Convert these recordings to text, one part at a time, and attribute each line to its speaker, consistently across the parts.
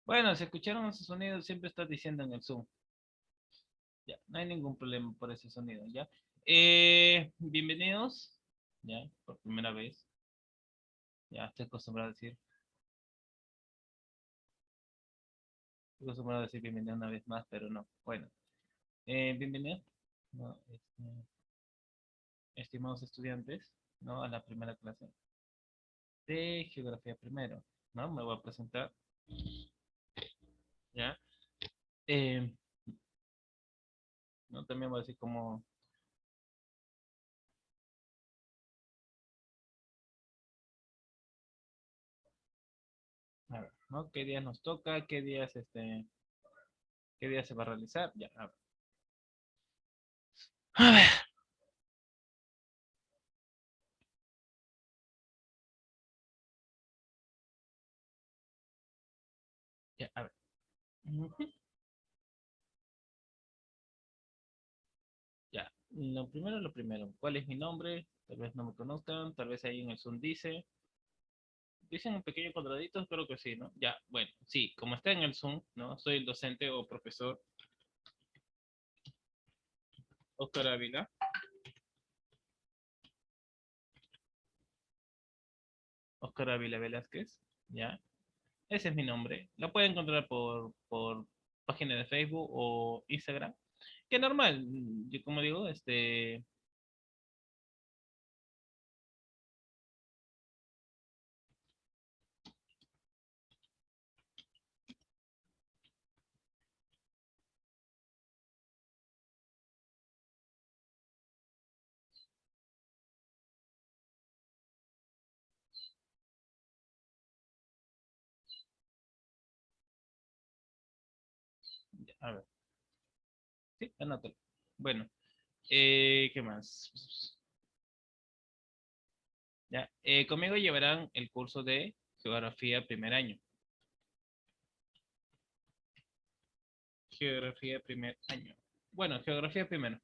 Speaker 1: Bueno, si escucharon ese sonido, siempre estás diciendo en el Zoom. Ya, no hay ningún problema por ese sonido, ¿ya? Bienvenidos, ya, por primera vez. Ya, estoy acostumbrado a decir, bienvenido una vez más, pero no. Bueno, bienvenidos, ¿no? Estimados estudiantes, ¿no? A la primera clase de Geografía primero, ¿no? Me voy a presentar, ¿ya? Eh, ¿No? También voy a decir como, a ver, ¿no? ¿Qué días nos toca? ¿Qué días, qué día se va a realizar? Ya, a ver. A ver, ya, a ver. Ujú. Ya, lo primero. ¿Cuál es mi nombre? Tal vez no me conozcan, tal vez ahí en el Zoom dice. Dicen un pequeño cuadradito, creo que sí, ¿no? Ya, bueno, sí, como está en el Zoom, ¿no? Soy el docente o profesor Oscar Ávila. Oscar Ávila Velázquez, ¿ya? Ese es mi nombre. Lo pueden encontrar por página de Facebook o Instagram. Que normal, yo como digo, ya, a ver, sí, anótalo. Bueno, ¿qué más? Ya, conmigo llevarán el curso de geografía primer año. Geografía primer año. Bueno, geografía primero,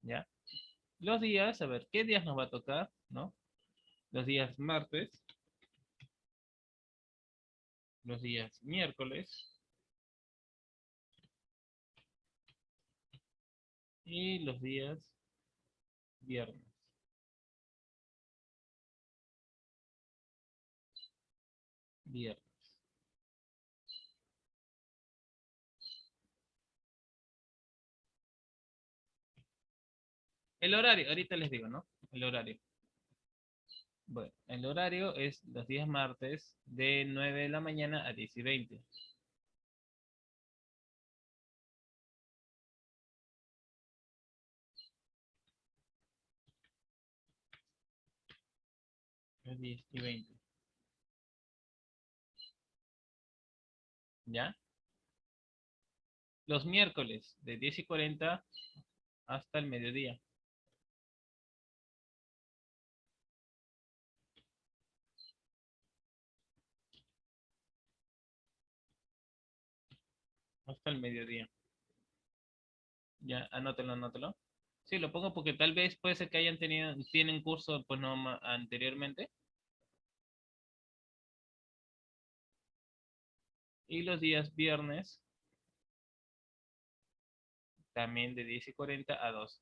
Speaker 1: ¿ya? Los días, a ver, ¿qué días nos va a tocar, no? Los días martes, los días miércoles y los días viernes. Viernes. El horario, ahorita les digo, ¿no? El horario. Bueno, el horario es los días martes de 9 de la mañana a 10:20. A 10:20. ¿Ya? Los miércoles de 10:40 hasta el mediodía. Hasta el mediodía. Ya, anótalo, anótalo. Sí, lo pongo porque tal vez puede ser que tienen curso pues no anteriormente. Y los días viernes también de 10:40 a 2.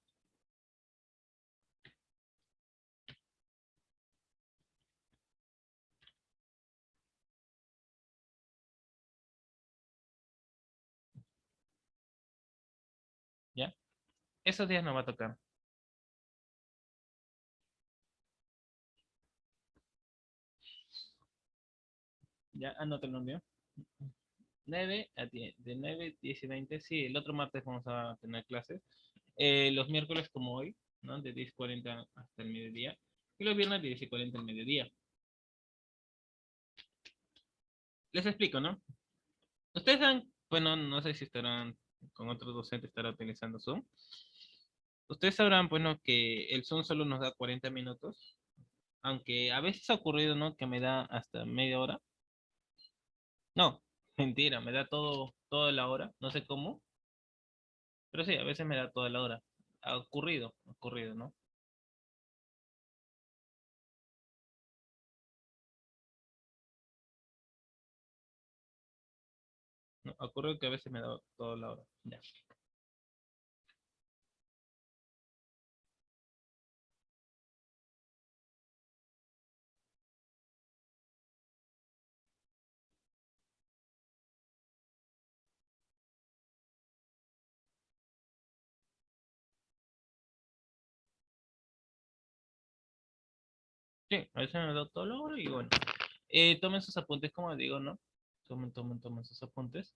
Speaker 1: ¿Ya? Esos días no va a tocar. ¿Ya? Anótalo un día. 9 a 10, de 9, 10 y 20. Sí, el otro martes vamos a tener clases. Los miércoles como hoy, ¿no? De 10:40 hasta el mediodía. Y los viernes de 10:40 al mediodía. Les explico, ¿no? Ustedes han, bueno, no sé si estarán con otros docentes, estarán utilizando Zoom. Ustedes sabrán, bueno, que el Zoom solo nos da 40 minutos, aunque a veces ha ocurrido, ¿no? Que me da hasta media hora. No, mentira, me da toda la hora, no sé cómo, pero sí, a veces me da toda la hora. Ha ocurrido, ¿no? No, ocurre que a veces me da toda la hora. Ya. Sí, a veces me da toda la hora y bueno. Tomen sus apuntes, como digo, ¿no? Tomen sus apuntes.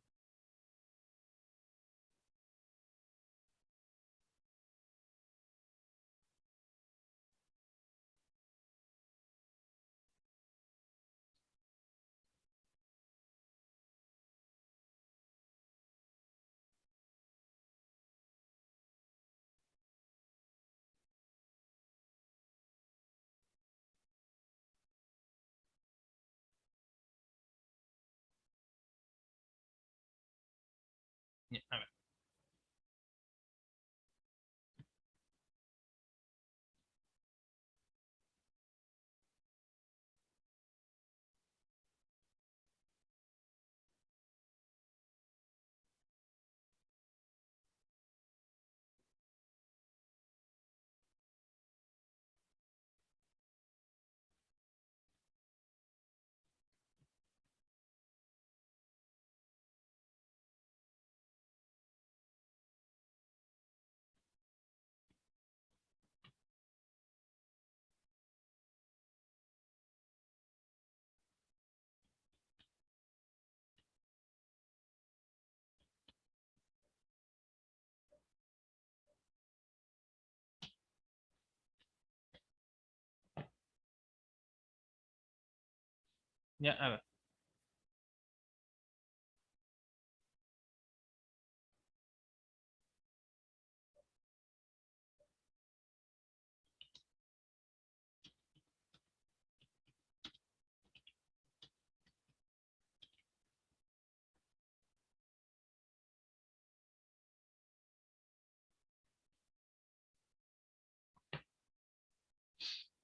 Speaker 1: Ya, a ver, ya, a ver,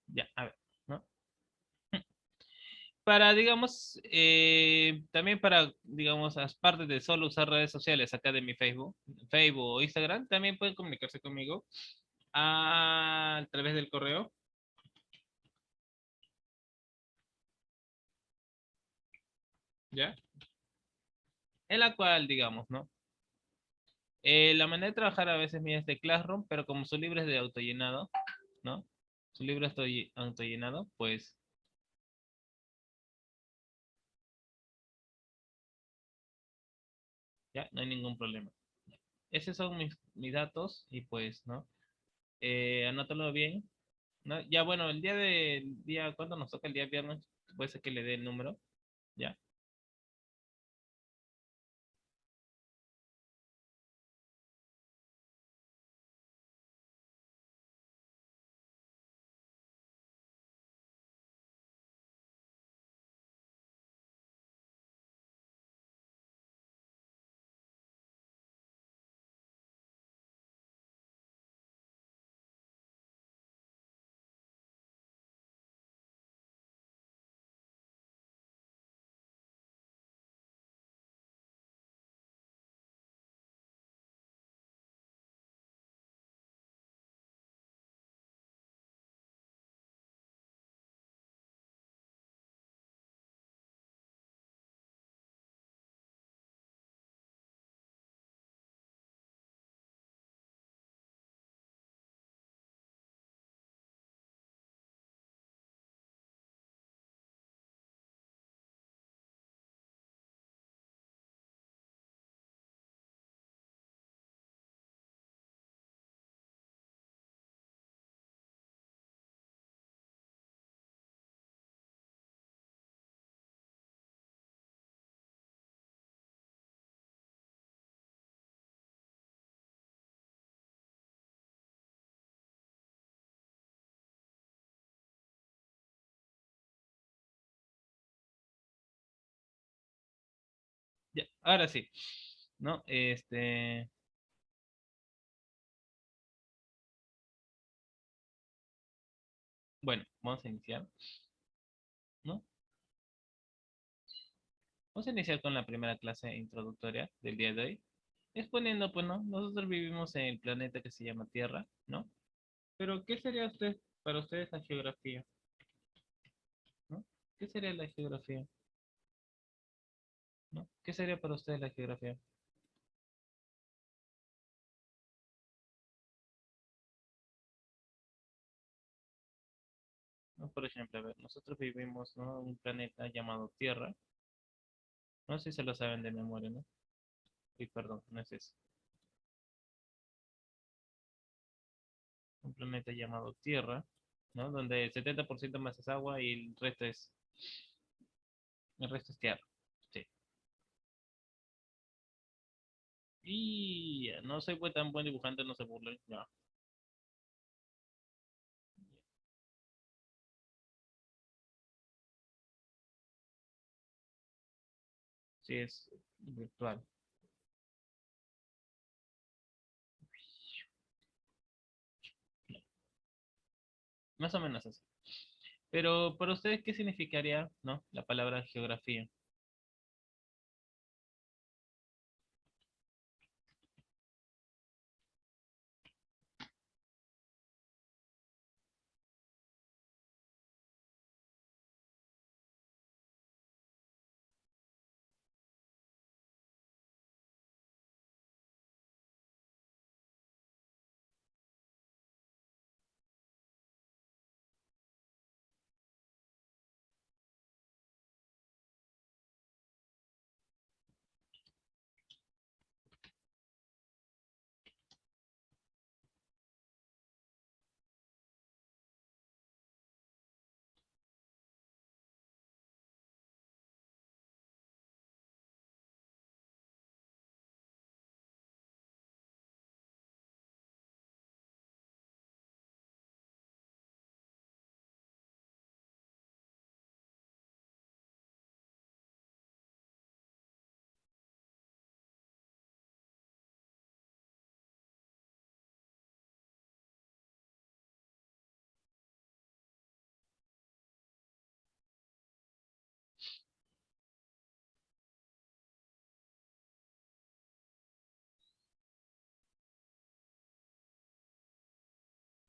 Speaker 1: ya, a ver, ¿no? Para, digamos, también para, digamos, aparte de solo usar redes sociales acá de mi Facebook o Instagram, también pueden comunicarse conmigo a través del correo, ¿ya? En la cual, digamos, ¿no? La manera de trabajar a veces mía es de Classroom, pero como su libro es de autollenado, ¿no? Su libro es autollenado, pues ya no hay ningún problema. Esos son mis datos y pues, ¿no? Anótalo bien, ¿no? Ya bueno, ¿cuándo nos toca el día viernes? Puede ser que le dé el número, ¿ya? Ya, ahora sí, ¿no? Bueno, vamos a iniciar, ¿no? Vamos a iniciar con la primera clase introductoria del día de hoy. Exponiendo, pues, ¿no? Nosotros vivimos en el planeta que se llama Tierra, ¿no? Pero, ¿qué sería para ustedes la geografía? ¿No? ¿Qué sería la geografía? ¿No? ¿Qué sería para ustedes la geografía? ¿No? Por ejemplo, a ver, nosotros vivimos, ¿no?, en un planeta llamado Tierra. No sé si se lo saben de memoria, ¿no? Sí, perdón, no es eso. Un planeta llamado Tierra, ¿no? Donde el 70% más es agua y el resto es tierra. Sí. Y no soy tan buen dibujante, no se burlen. Ya. Sí, es virtual. Más o menos así. Pero para ustedes, ¿qué significaría, no, la palabra geografía?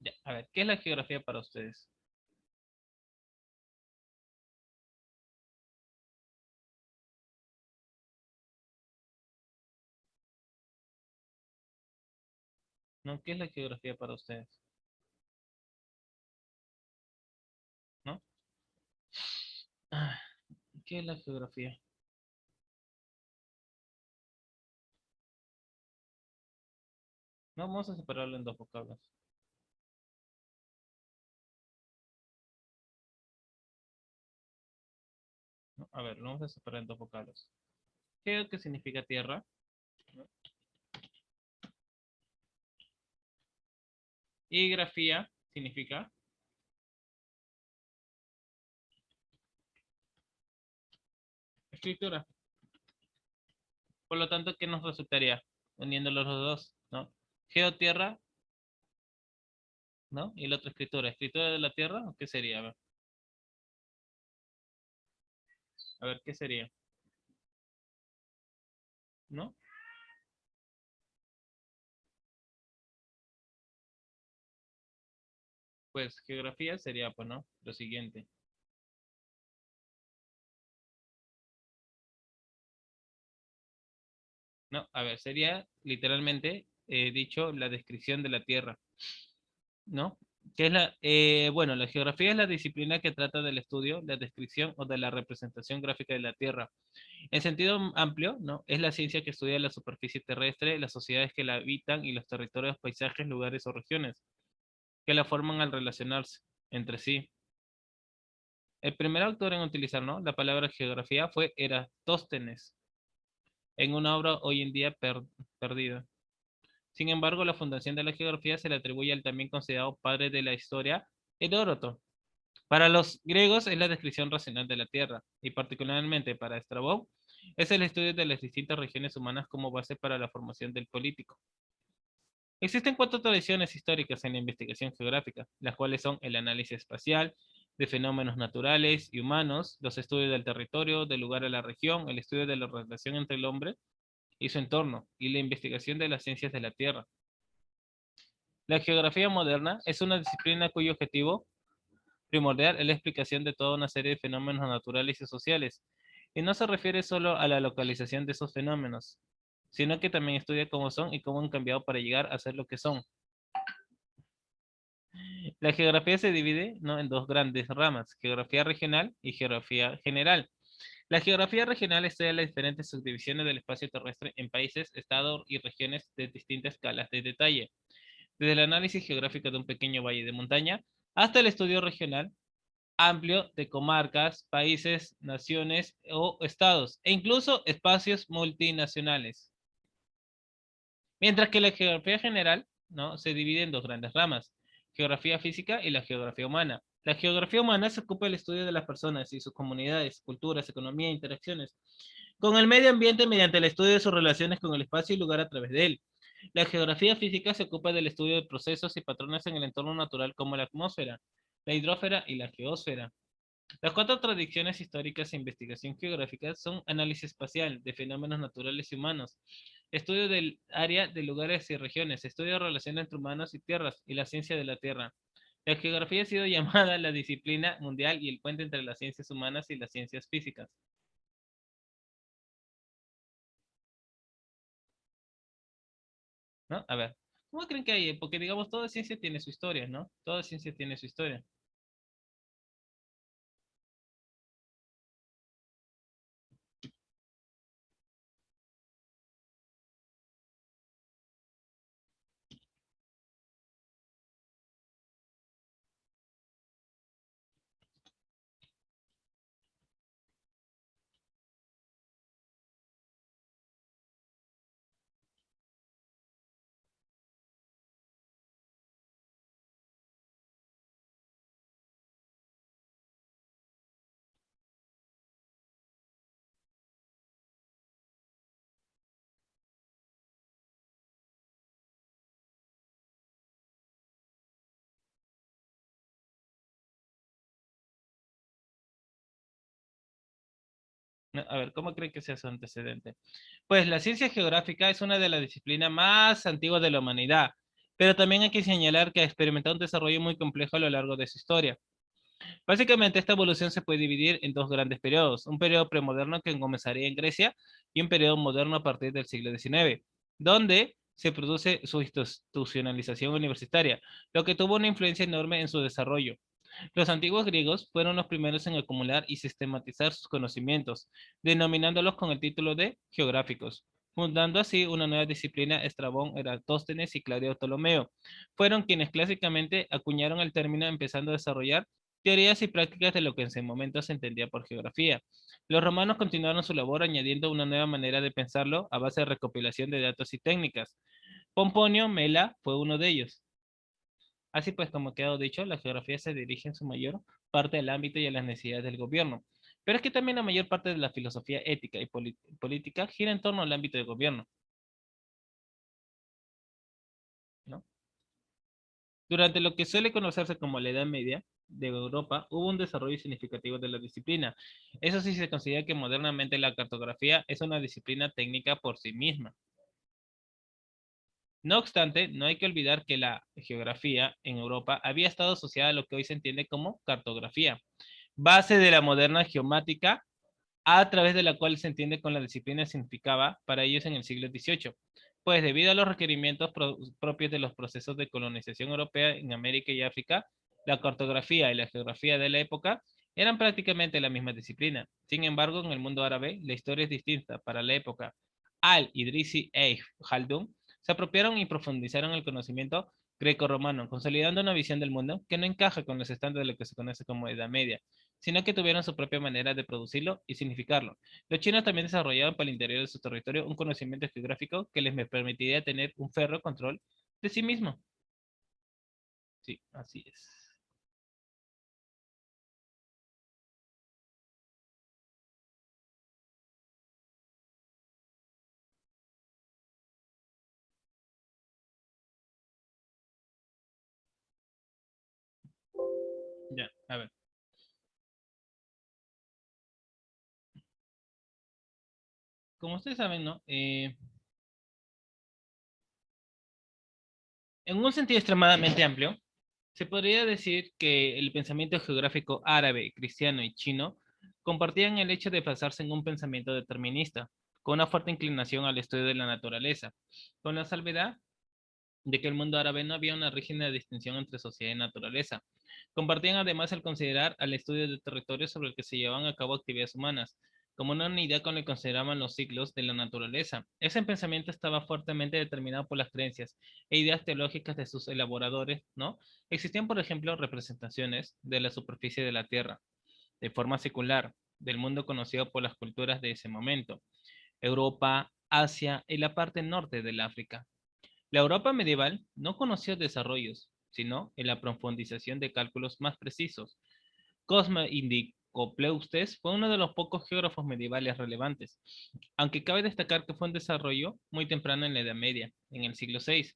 Speaker 1: Ya, a ver, ¿qué es la geografía para ustedes? ¿No? ¿Qué es la geografía para ustedes? ¿No? Ah, ¿qué es la geografía? No, vamos a separarlo en dos vocablos. ¿No? A ver, lo vamos a separar en dos vocablos. Geo, que significa tierra, ¿no? Y grafía significa escritura. Por lo tanto, ¿qué nos resultaría uniendo los dos, ¿no? Geotierra, ¿no? Y la otra escritura. ¿Escritura de la tierra o qué sería? A ver, ¿qué sería? ¿No? Pues geografía sería, pues, ¿no? Lo siguiente. No, a ver, sería literalmente dicho la descripción de la tierra, ¿no? Que es bueno, la geografía es la disciplina que trata del estudio, la descripción o de la representación gráfica de la tierra. En sentido amplio, ¿no? Es la ciencia que estudia la superficie terrestre, las sociedades que la habitan y los territorios, paisajes, lugares o regiones que la forman al relacionarse entre sí. El primer autor en utilizar, ¿no?, la palabra geografía fue Eratóstenes, en una obra hoy en día perdida. Sin embargo, la fundación de la geografía se le atribuye al también considerado padre de la historia, Heródoto. Para los griegos es la descripción racional de la Tierra, y particularmente para Estrabón, es el estudio de las distintas regiones humanas como base para la formación del político. Existen cuatro tradiciones históricas en la investigación geográfica, las cuales son el análisis espacial, de fenómenos naturales y humanos, los estudios del territorio, del lugar a la región, el estudio de la relación entre el hombre y su entorno, y la investigación de las ciencias de la Tierra. La geografía moderna es una disciplina cuyo objetivo primordial es la explicación de toda una serie de fenómenos naturales y sociales, y no se refiere solo a la localización de esos fenómenos, sino que también estudia cómo son y cómo han cambiado para llegar a ser lo que son. La geografía se divide, ¿no?, en dos grandes ramas, geografía regional y geografía general. La geografía regional estudia las diferentes subdivisiones del espacio terrestre en países, estados y regiones de distintas escalas de detalle, desde el análisis geográfico de un pequeño valle de montaña hasta el estudio regional amplio de comarcas, países, naciones o estados, e incluso espacios multinacionales. Mientras que la geografía general, ¿no?, se divide en dos grandes ramas, geografía física y la geografía humana. La geografía humana se ocupa del estudio de las personas y sus comunidades, culturas, economía e interacciones con el medio ambiente mediante el estudio de sus relaciones con el espacio y lugar a través de él. La geografía física se ocupa del estudio de procesos y patrones en el entorno natural como la atmósfera, la hidrósfera y la geósfera. Las cuatro tradiciones históricas e investigación geográfica son análisis espacial de fenómenos naturales y humanos, estudio del área de lugares y regiones, estudio de relaciones entre humanos y tierras y la ciencia de la Tierra. La geografía ha sido llamada la disciplina mundial y el puente entre las ciencias humanas y las ciencias físicas. ¿No? A ver, ¿cómo creen que hay? Porque digamos, toda ciencia tiene su historia, ¿no? Toda ciencia tiene su historia. ¿No? A ver, ¿cómo creen que sea su antecedente? Pues la ciencia geográfica es una de las disciplinas más antiguas de la humanidad, pero también hay que señalar que ha experimentado un desarrollo muy complejo a lo largo de su historia. Básicamente, esta evolución se puede dividir en dos grandes periodos, un periodo premoderno que comenzaría en Grecia y un periodo moderno a partir del siglo XIX, donde se produce su institucionalización universitaria, lo que tuvo una influencia enorme en su desarrollo. Los antiguos griegos fueron los primeros en acumular y sistematizar sus conocimientos, denominándolos con el título de geográficos, fundando así una nueva disciplina. Estrabón, Eratóstenes y Claudio Ptolomeo fueron quienes clásicamente acuñaron el término, empezando a desarrollar teorías y prácticas de lo que en ese momento se entendía por geografía. Los romanos continuaron su labor añadiendo una nueva manera de pensarlo a base de recopilación de datos y técnicas. Pomponio Mela fue uno de ellos. Así pues, como quedó dicho, la geografía se dirige en su mayor parte al ámbito y a las necesidades del gobierno. Pero es que también la mayor parte de la filosofía ética y política gira en torno al ámbito del gobierno, ¿no? Durante lo que suele conocerse como la Edad Media de Europa, hubo un desarrollo significativo de la disciplina. Eso sí, se considera que modernamente la cartografía es una disciplina técnica por sí misma. No obstante, no hay que olvidar que la geografía en Europa había estado asociada a lo que hoy se entiende como cartografía, base de la moderna geomática, a través de la cual se entiende con la disciplina significaba para ellos en el siglo XVIII, pues debido a los requerimientos propios de los procesos de colonización europea en América y África, la cartografía y la geografía de la época eran prácticamente la misma disciplina. Sin embargo, en el mundo árabe, la historia es distinta. Para la época, Al-Idrisi e Khaldun se apropiaron y profundizaron el conocimiento greco-romano, consolidando una visión del mundo que no encaja con los estándares de lo que se conoce como Edad Media, sino que tuvieron su propia manera de producirlo y significarlo. Los chinos también desarrollaron para el interior de su territorio un conocimiento geográfico que les permitiría tener un férreo control de sí mismo. Sí, así es. Ya, a ver. como ustedes saben, ¿no? En un sentido extremadamente amplio, se podría decir que el pensamiento geográfico árabe, cristiano y chino compartían el hecho de basarse en un pensamiento determinista, con una fuerte inclinación al estudio de la naturaleza, con la salvedad de que el mundo árabe no había una rígida distinción entre sociedad y naturaleza. Compartían además el considerar al estudio de territorios sobre el que se llevaban a cabo actividades humanas, como una unidad con la que consideraban los ciclos de la naturaleza. Ese pensamiento estaba fuertemente determinado por las creencias e ideas teológicas de sus elaboradores, ¿no? Existían, por ejemplo, representaciones de la superficie de la Tierra, de forma secular, del mundo conocido por las culturas de ese momento, Europa, Asia y la parte norte del África. La Europa medieval no conoció desarrollos, sino en la profundización de cálculos más precisos. Cosme Indicopleustes fue uno de los pocos geógrafos medievales relevantes, aunque cabe destacar que fue un desarrollo muy temprano en la Edad Media, en el siglo VI.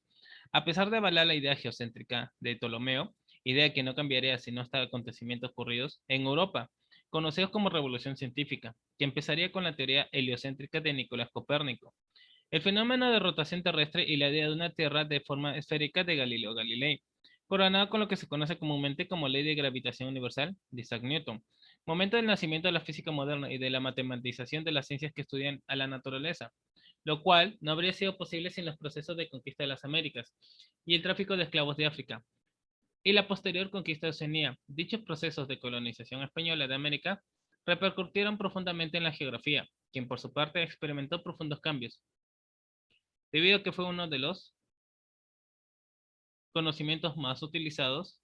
Speaker 1: A pesar de avalar la idea geocéntrica de Ptolomeo, idea que no cambiaría sino hasta acontecimientos ocurridos en Europa, conocidos como Revolución Científica, que empezaría con la teoría heliocéntrica de Nicolás Copérnico. El fenómeno de rotación terrestre y la idea de una Tierra de forma esférica de Galileo Galilei, coronado con lo que se conoce comúnmente como ley de gravitación universal de Isaac Newton, momento del nacimiento de la física moderna y de la matematización de las ciencias que estudian a la naturaleza, lo cual no habría sido posible sin los procesos de conquista de las Américas y el tráfico de esclavos de África, y la posterior conquista de Oceanía. Dichos procesos de colonización española de América repercutieron profundamente en la geografía, quien por su parte experimentó profundos cambios, debido a que fue uno de los conocimientos más utilizados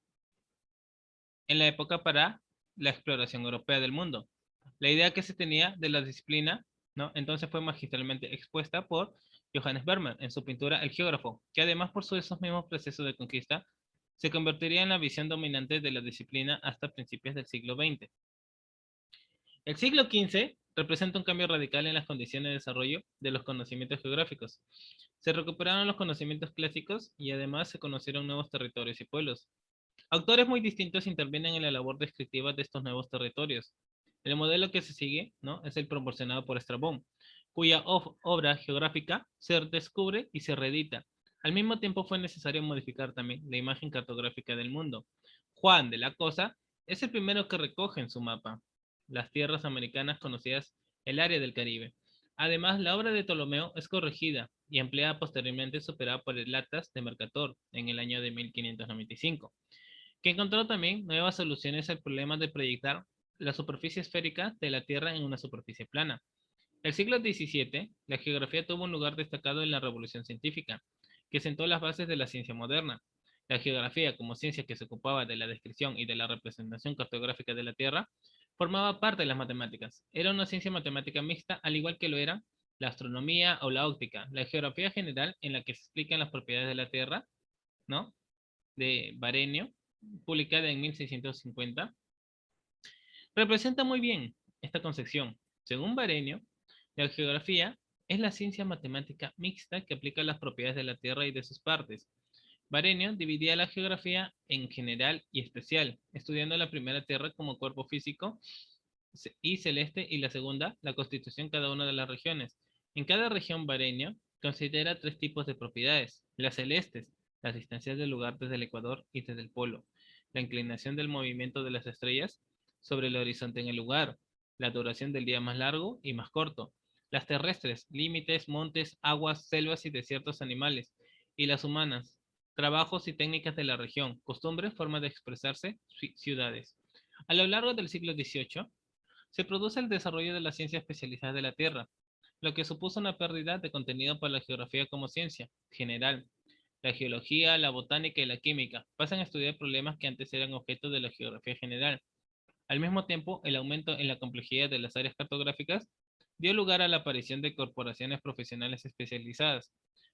Speaker 1: en la época para la exploración europea del mundo. La idea que se tenía de la disciplina, ¿no? Entonces fue magistralmente expuesta por Johannes Vermeer en su pintura El geógrafo, que además por esos mismos procesos de conquista se convertiría en la visión dominante de la disciplina hasta principios del siglo XX. El siglo XV representa un cambio radical en las condiciones de desarrollo de los conocimientos geográficos. Se recuperaron los conocimientos clásicos y además se conocieron nuevos territorios y pueblos. Autores muy distintos intervienen en la labor descriptiva de estos nuevos territorios. El modelo que se sigue, ¿no?, es el proporcionado por Estrabón, cuya obra geográfica se descubre y se reedita. Al mismo tiempo fue necesario modificar también la imagen cartográfica del mundo. Juan de la Cosa es el primero que recoge en su mapa las tierras americanas conocidas el área del Caribe. Además, la obra de Ptolomeo es corregida y empleada posteriormente superada por el Atlas de Mercator en el año de 1595, que encontró también nuevas soluciones al problema de proyectar la superficie esférica de la Tierra en una superficie plana. El siglo XVII, la geografía tuvo un lugar destacado en la revolución científica, que sentó las bases de la ciencia moderna. La geografía, como ciencia que se ocupaba de la descripción y de la representación cartográfica de la Tierra, formaba parte de las matemáticas. Era una ciencia matemática mixta, al igual que lo era la astronomía o la óptica. La geografía general, en la que se explican las propiedades de la Tierra, ¿no?, de Varenio, publicada en 1650, representa muy bien esta concepción. Según Varenio, la geografía es la ciencia matemática mixta que aplica las propiedades de la Tierra y de sus partes. Varenio dividía la geografía en general y especial, estudiando la primera Tierra como cuerpo físico y celeste y la segunda, la constitución de cada una de las regiones. En cada región Varenio considera tres tipos de propiedades: las celestes, las distancias del lugar desde el ecuador y desde el polo, la inclinación del movimiento de las estrellas sobre el horizonte en el lugar, la duración del día más largo y más corto, las terrestres, límites, montes, aguas, selvas y desiertos animales, y las humanas, trabajos y técnicas de la región, costumbres, formas de expresarse, ciudades. A lo largo del siglo XVIII, se produce el desarrollo de la ciencia especializada de la Tierra, lo que supuso una pérdida de contenido para la geografía como ciencia general. La geología, la botánica y la química pasan a estudiar problemas que antes eran objeto de la geografía general. Al mismo tiempo, el aumento en la complejidad de las áreas cartográficas dio lugar a la aparición de corporaciones profesionales especializadas,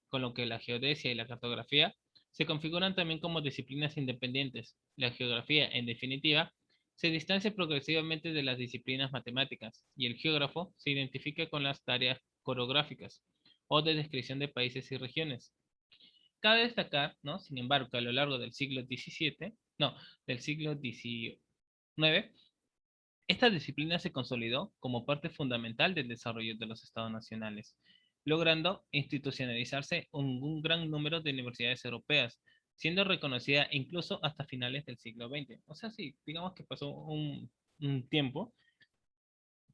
Speaker 1: con lo que la geodesia y la cartografía se configuran también como disciplinas independientes. La geografía, en definitiva, se distancia progresivamente de las disciplinas matemáticas y el geógrafo se identifica con las tareas coreográficas o de descripción de países y regiones. Cabe destacar, ¿no?, sin embargo, que a lo largo del siglo XVII, no, del siglo XIX, Esta disciplina se consolidó como parte fundamental del desarrollo de los estados nacionales, logrando institucionalizarse un gran número de universidades europeas, siendo reconocida incluso hasta finales del siglo XX. O sea, sí, digamos que pasó un tiempo,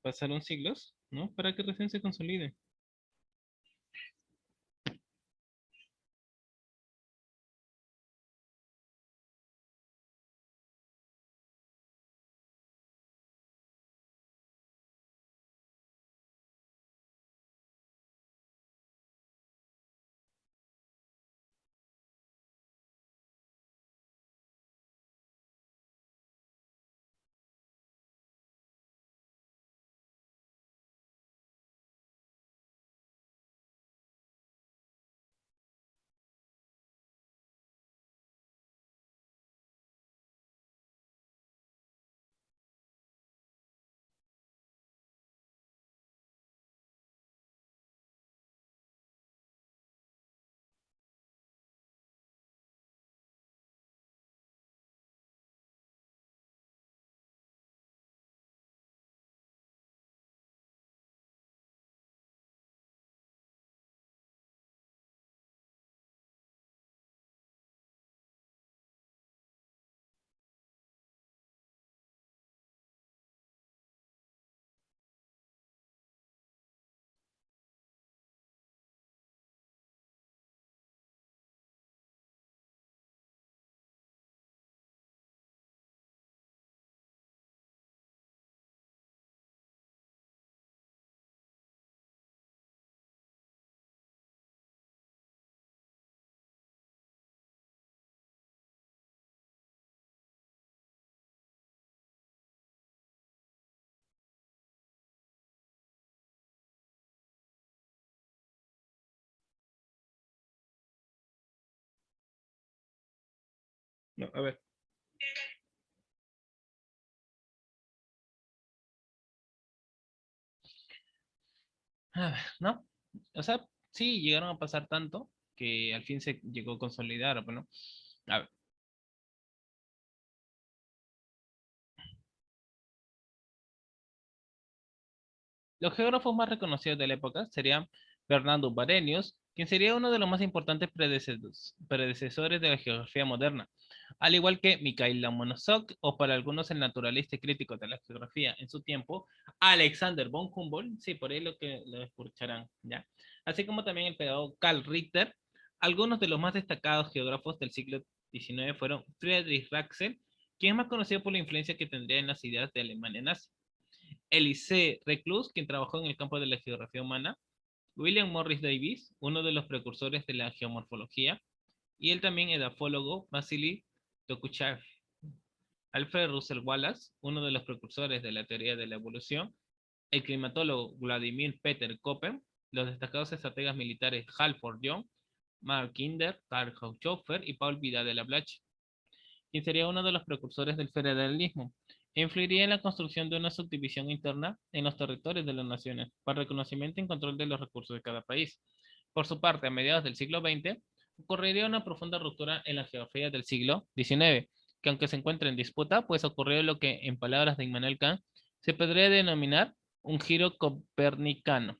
Speaker 1: pasaron siglos, ¿no? Para que recién se consolide. No, a ver. A ver, ¿no? O sea, sí, llegaron a pasar tanto que al fin se llegó a consolidar, bueno. A ver, los geógrafos más reconocidos de la época serían Bernardo Barenius, quien sería uno de los más importantes predecesores de la geografía moderna, al igual que Mikhail Lomonosov, o para algunos el naturalista y crítico de la geografía en su tiempo, Alexander von Humboldt, sí, por ahí lo que lo escucharán, ¿ya? Así como también el pedagogo Karl Ritter. Algunos de los más destacados geógrafos del siglo XIX fueron Friedrich Ratzel, quien es más conocido por la influencia que tendría en las ideas de Alemania nazi. Elisée Reclus, quien trabajó en el campo de la geografía humana, William Morris Davies, uno de los precursores de la geomorfología, y el también edafólogo Vasily Dokuchaev. Alfred Russel Wallace, uno de los precursores de la teoría de la evolución, el climatólogo Vladimir Peter Köppen, los destacados estrategas militares Halford John, Mark Kinder, Karl Haushofer y Paul Vidal de la Blache, quien sería uno de los precursores del federalismo, e influiría en la construcción de una subdivisión interna en los territorios de las naciones, para reconocimiento y control de los recursos de cada país. Por su parte, a mediados del siglo XX, ocurriría una profunda ruptura en la geografía del siglo XIX, que aunque se encuentra en disputa, pues ocurrió lo que, en palabras de Immanuel Kant, se podría denominar un giro copernicano,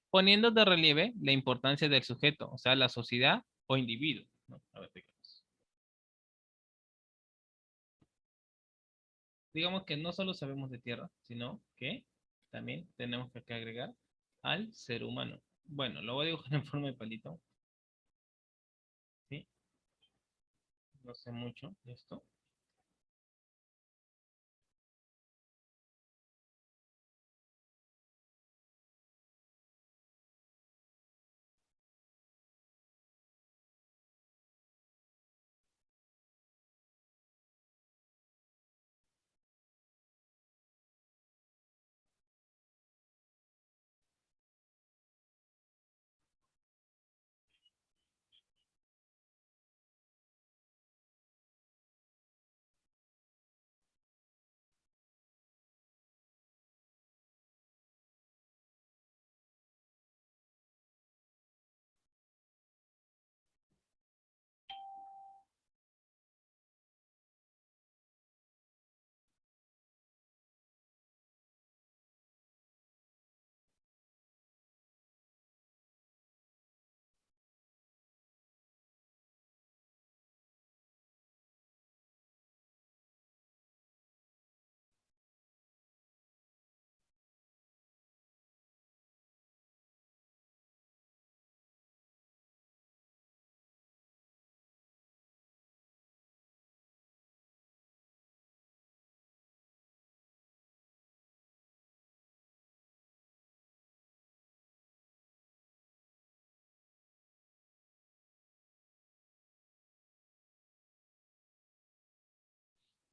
Speaker 1: poniendo de relieve la importancia del sujeto, o sea, la sociedad o individuo, ¿no? A ver, digamos que no solo sabemos de tierra, sino que también tenemos que agregar al ser humano. Bueno, lo voy a dibujar en forma de palito, ¿sí? No sé mucho de esto.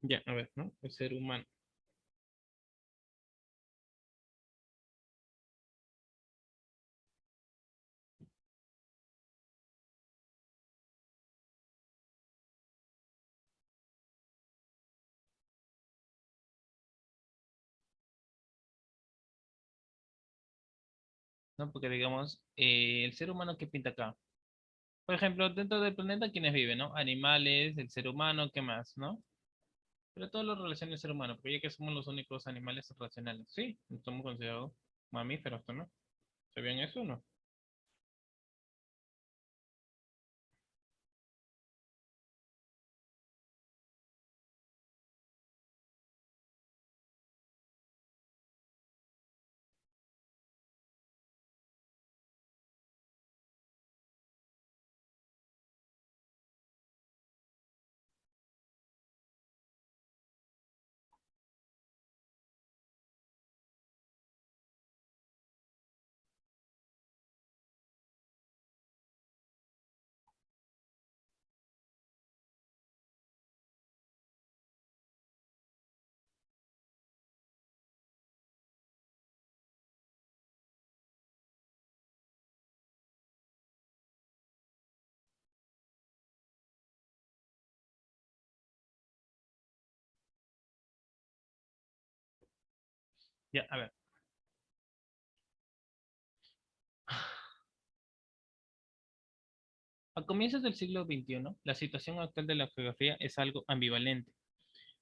Speaker 1: Ya, a ver, ¿no? El ser humano. ¿No? Porque digamos, el ser humano que pinta acá. Por ejemplo, dentro del planeta, ¿quiénes viven, no? Animales, el ser humano, ¿qué más, no? Pero todo lo relaciona al ser humano, porque ya que somos los únicos animales racionales. Sí, somos considerados mamíferos, ¿no? ¿Sabían eso o no? Ya, a ver. A comienzos del siglo XXI, la situación actual de la geografía es algo ambivalente.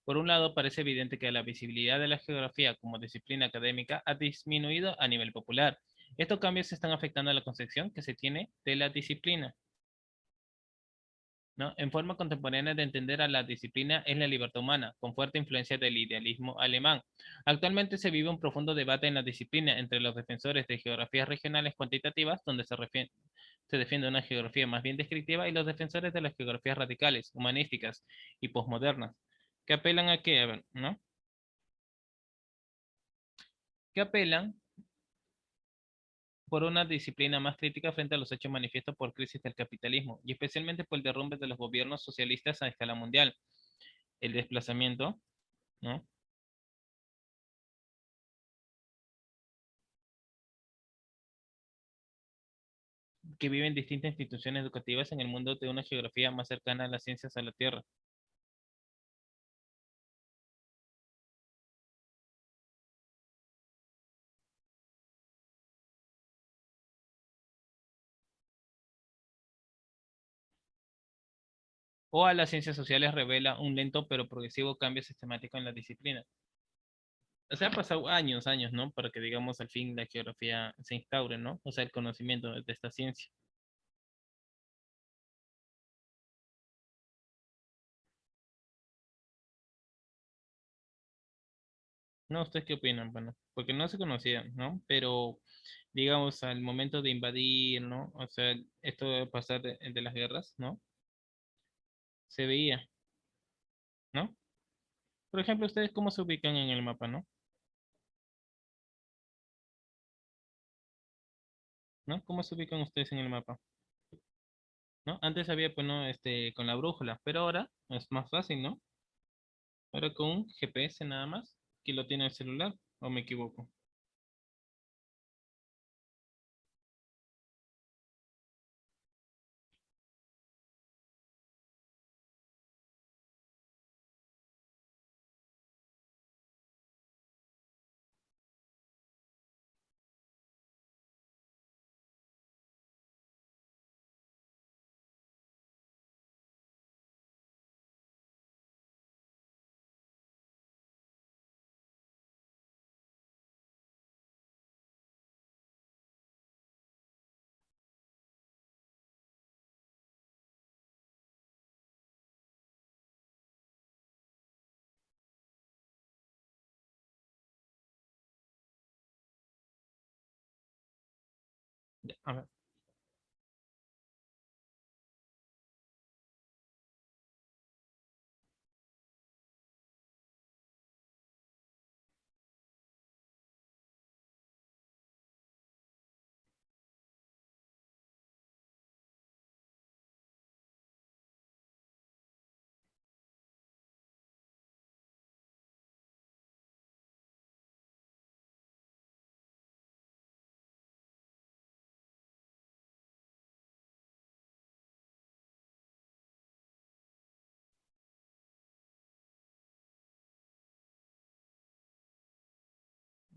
Speaker 1: Por un lado, parece evidente que la visibilidad de la geografía como disciplina académica ha disminuido a nivel popular. Estos cambios están afectando a la concepción que se tiene de la disciplina, ¿no? En forma contemporánea de entender a la disciplina es la libertad humana, con fuerte influencia del idealismo alemán. Actualmente se vive un profundo debate en la disciplina entre los defensores de geografías regionales cuantitativas, donde se defiende una geografía más bien descriptiva, y los defensores de las geografías radicales, humanísticas y posmodernas, que apelan a qué, a ver, ¿no? Que apelan por una disciplina más crítica frente a los hechos manifiestos por crisis del capitalismo, y especialmente por el derrumbe de los gobiernos socialistas a escala mundial, el desplazamiento, ¿no? Que viven distintas instituciones educativas en el mundo de una geografía más cercana a las ciencias a la Tierra. O a las ciencias sociales revela un lento pero progresivo cambio sistemático en la disciplina. O sea, ha pasado años, años, ¿no? Para que, digamos, al fin la geografía se instaure, ¿no? O sea, el conocimiento de esta ciencia. ¿No? ¿Ustedes qué opinan? Bueno, porque no se conocía, ¿no? Pero, digamos, al momento de invadir, ¿no? O sea, esto de pasar de las guerras, ¿no? Se veía, ¿no? Por ejemplo, ¿ustedes cómo se ubican en el mapa, ¿no? ¿No? ¿Cómo se ubican ustedes en el mapa? ¿No? Antes había, pues, ¿no? Con la brújula, pero ahora es más fácil, ¿no? Ahora con un GPS nada más, que lo tiene el celular, ¿o me equivoco? Ya, a ver.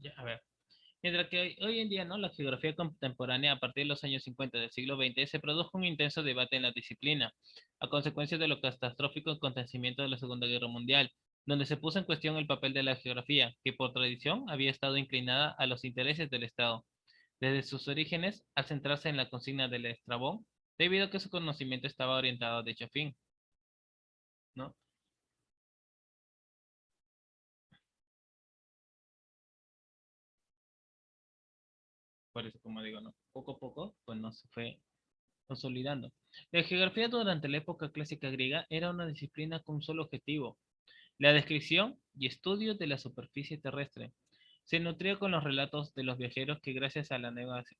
Speaker 1: Ya, a ver. Mientras que hoy en día, ¿no? La geografía contemporánea, a partir de los años 50 del siglo XX, se produjo un intenso debate en la disciplina, a consecuencia de los catastróficos acontecimientos de la Segunda Guerra Mundial, donde se puso en cuestión el papel de la geografía, que por tradición había estado inclinada a los intereses del Estado, desde sus orígenes, al centrarse en la consigna del Estrabón, debido a que su conocimiento estaba orientado a dicho fin, ¿no? Por eso, como digo, ¿no? Poco a poco, pues no se fue consolidando. La geografía durante la época clásica griega era una disciplina con un solo objetivo: la descripción y estudio de la superficie terrestre. Se nutría con los relatos de los viajeros que gracias a la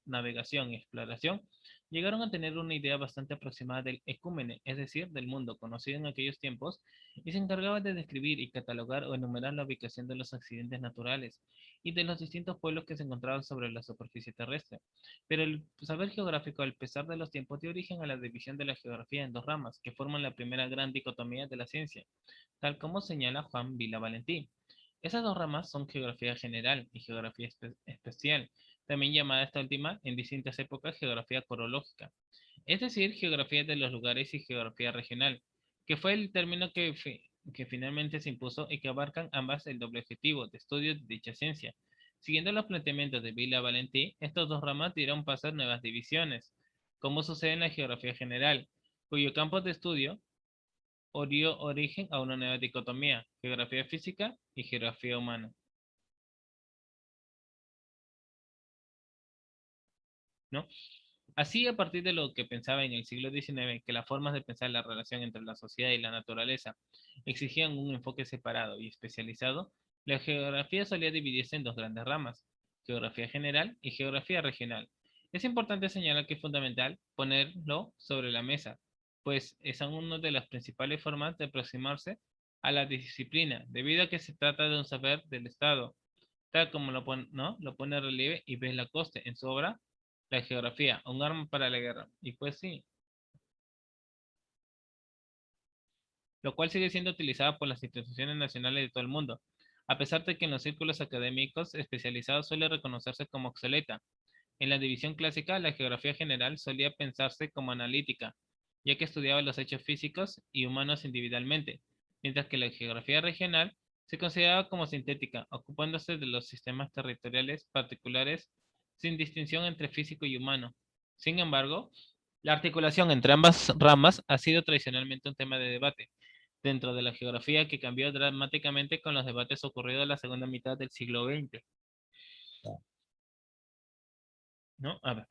Speaker 1: navegación y exploración llegaron a tener una idea bastante aproximada del ecúmene, es decir, del mundo conocido en aquellos tiempos, y se encargaba de describir y catalogar o enumerar la ubicación de los accidentes naturales y de los distintos pueblos que se encontraban sobre la superficie terrestre. Pero el saber geográfico, al pesar de los tiempos, dio origen a la división de la geografía en dos ramas, que forman la primera gran dicotomía de la ciencia, tal como señala Juan Vila Valentín. Esas dos ramas son geografía general y geografía especial, también llamada esta última en distintas épocas geografía corológica, es decir, geografía de los lugares y geografía regional, que fue el término que finalmente se impuso y que abarcan ambas el doble objetivo de estudio de dicha ciencia. Siguiendo los planteamientos de Vila Valentín, estos dos ramas dieron paso a nuevas divisiones, como sucede en la geografía general, cuyo campo de estudio dio origen a una nueva dicotomía: geografía física y geografía humana, ¿no? Así, a partir de lo que pensaba en el siglo XIX, que las formas de pensar la relación entre la sociedad y la naturaleza exigían un enfoque separado y especializado, la geografía solía dividirse en dos grandes ramas: geografía general y geografía regional. Es importante señalar que es fundamental ponerlo sobre la mesa, pues es una de las principales formas de aproximarse a la disciplina, debido a que se trata de un saber del Estado, tal como ¿no? Lo pone en relieve y ves Lacoste en su obra La geografía, un arma para la guerra. Y pues sí, lo cual sigue siendo utilizada por las instituciones nacionales de todo el mundo, a pesar de que en los círculos académicos especializados suele reconocerse como obsoleta. En la división clásica, la geografía general solía pensarse como analítica, ya que estudiaba los hechos físicos y humanos individualmente, mientras que la geografía regional se consideraba como sintética, ocupándose de los sistemas territoriales particulares sin distinción entre físico y humano. Sin embargo, la articulación entre ambas ramas ha sido tradicionalmente un tema de debate dentro de la geografía, que cambió dramáticamente con los debates ocurridos en la segunda mitad del siglo XX, ¿no? A ver,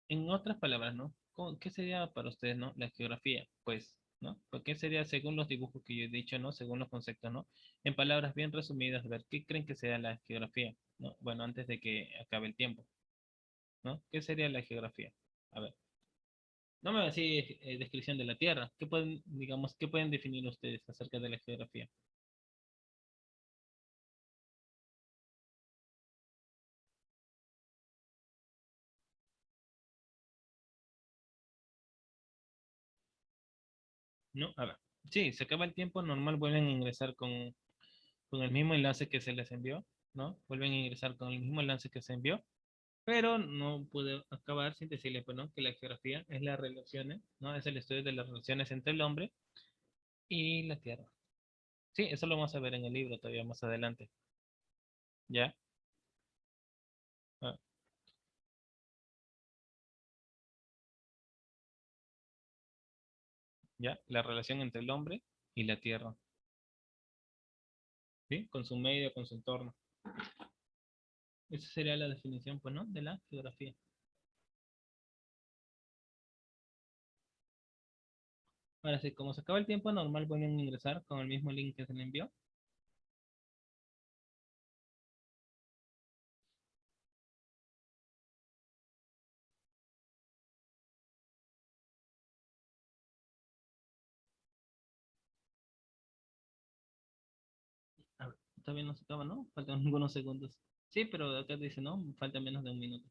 Speaker 1: en otras palabras, ¿no? ¿Qué sería para ustedes, ¿no? La geografía, pues, ¿no? ¿Por qué sería según los dibujos que yo he dicho, ¿no? Según los conceptos, ¿no? En palabras bien resumidas, a ver, ¿qué creen que sea la geografía? ¿No? Bueno, antes de que acabe el tiempo, ¿no? ¿Qué sería la geografía? A ver, no me va a decir descripción de la Tierra. ¿Qué pueden, digamos, qué pueden definir ustedes acerca de la geografía? ¿No? A ver, sí, se acaba el tiempo, normal vuelven a ingresar con el mismo enlace que se les envió, ¿no? Vuelven a ingresar con el mismo enlace que se envió, pero no pude acabar sin decirle, pues, ¿no? Que la geografía es las relaciones, ¿no? Es el estudio de las relaciones entre el hombre y la Tierra. Sí, eso lo vamos a ver en el libro todavía más adelante. ¿Ya? Ah, ¿ya? La relación entre el hombre y la Tierra, ¿sí? Con su medio, con su entorno. Esa sería la definición, pues, ¿no? De la geografía. Ahora sí, como se acaba el tiempo, normal vuelven a ingresar con el mismo link que se le envió. A ver, todavía no se acaba, ¿no? Faltan algunos segundos. Sí, pero acá dice, ¿no? Falta menos de un minuto.